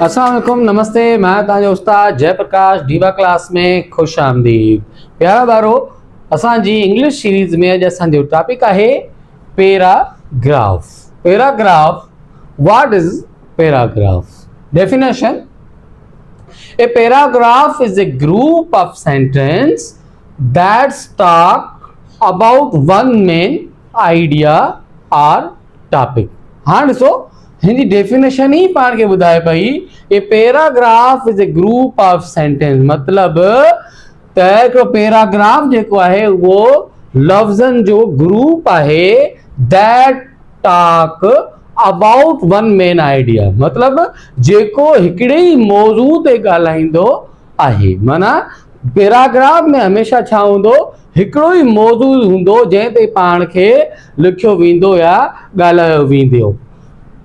अस्सलाम वालेकुम, नमस्ते। मैं तव्हांजो उस्ताद जयप्रकाश डीवा क्लास में खुश आमदीद। प्यारा ॿारो, असांजी इंग्लिश सीरीज़ में अॼु असांजो टॉपिक आहे paragraph. Paragraph, what is paragraph? Definition: A paragraph is a group of sentences that talk about one main idea or topic. हाँ ॾिसो, हिंदी डेफिनेशन ही पाण खे ॿुधाए पई। A paragraph is a group of sentence, मतलब त हिकिड़ो पैराग्राफ जेको आहे उहो लफ़्ज़नि जो ग्रुप आहे that talk about one main idea, मतलब जेको हिकिड़े ई मौज़ू ते ॻाल्हाईंदो आहे। माना पैराग्राफ में हमेशा छा हूंदो, हिकिड़ो ई मौज़ू हूंदो जंहिं ते पाण खे लिखियो वेंदो या ॻाल्हायो वेंदो।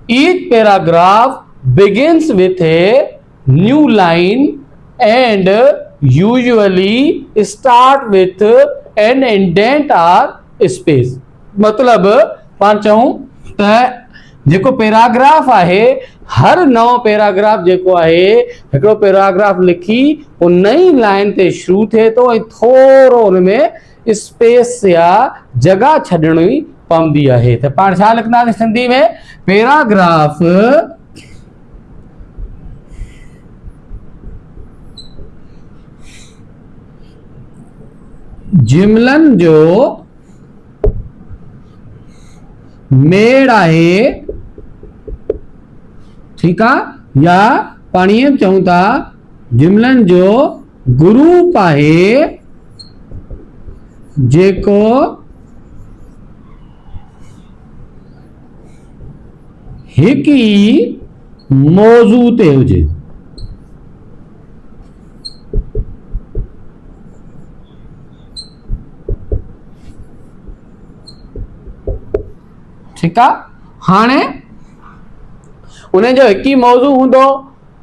Each paragraph begins with a new line and usually start with an indent or space। मतलब पाण चऊं त जेको पैराग्राफ आहे, हर नओं पैराग्राफ जेको आहे, हिकिड़ो पैराग्राफ लिखी उन नई लाइन ते शुरू थिए थो ऐं थोरो उनमें स्पेस या जगह छॾणी पवंदी आहे। त पाण छा लिखंदासीं सिंधी में? पैराग्राफ जुमलनि जो मेड़ आहे, ठीक आहे, या पाणी चऊं था जुमलनि जो ग्रुप आहे जेको हिकु ई मौज़ू ते हुजे। ठीक आहे, हाणे उन जो हिकु ई मौज़ू हूंदो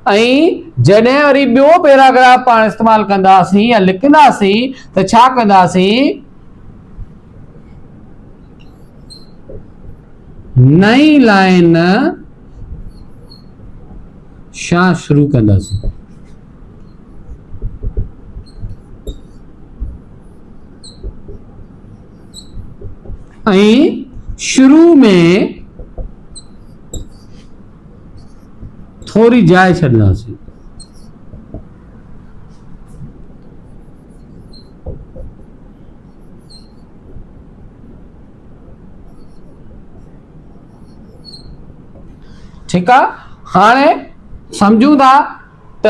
ऐं जॾहिं वरी ॿियो पैराग्राफ पाण इस्तेमालु कंदासीं या लिखंदासीं त छा कंदासीं? नई लाइन छा शुरू कंदासीं? ऐं शुरू में थोड़ी जाइ छॾंदासीं। ठीक आहे, हाणे सम्झूं था त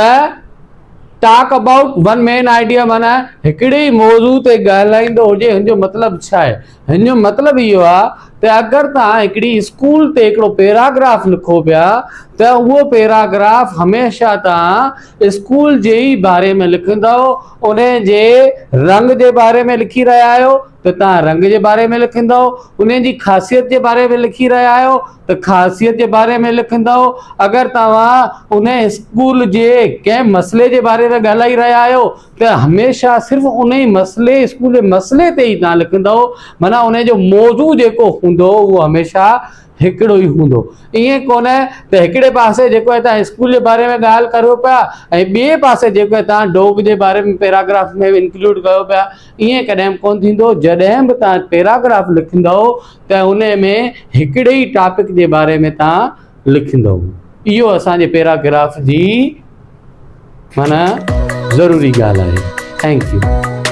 talk about one main idea माना हिकिड़े ई मौज़ू ते ॻाल्हाईंदो हुजे। हिन जो मतिलबु छा आहे? हिन जो मतिलबु इहो आहे त अगरि तव्हां हिकिड़ी स्कूल ते हिकिड़ो पैराग्राफ लिखो पिया त उहो पैराग्राफ हमेशा तव्हां स्कूल जे ई बारे में लिखंदव। उन जे रंग जे बारे में लिखी रहिया आहियो त तव्हां रंग जे बारे में लिखंदव। उन जी ख़ासियत जे बारे में लिखी रहिया आहियो त ख़ासियत जे बारे में लिखंदव। अगरि तव्हां उन स्कूल जे कंहिं मसइले जे बारे में ॻाल्हाई रहिया आहियो त हमेशा सिर्फ़ु उन ई मसइले, स्कूल जे मसइले ते ई तव्हां लिखंदव। माना उन जो मौज़ू जेको हूंदो उहो हमेशा हिकिड़ो ई हूंदो। ईअं कोन्हे त हिकिड़े पासे जेको आहे तव्हां स्कूल जे बारे में ॻाल्हि करो पिया ऐं ॿिए पासे जेको आहे तव्हां डॉग जे बारे में पैराग्राफ में इंक्लूड कयो पिया। ईअं कॾहिं कोन थींदो। जॾहिं बि तव्हां पैराग्राफ लिखंदव त उन में हिकिड़े ई टॉपिक जे बारे में तव्हां लिखंदव। इहो असांजे पैराग्राफ जी माना ज़रूरी ॻाल्हि आहे। Thank you.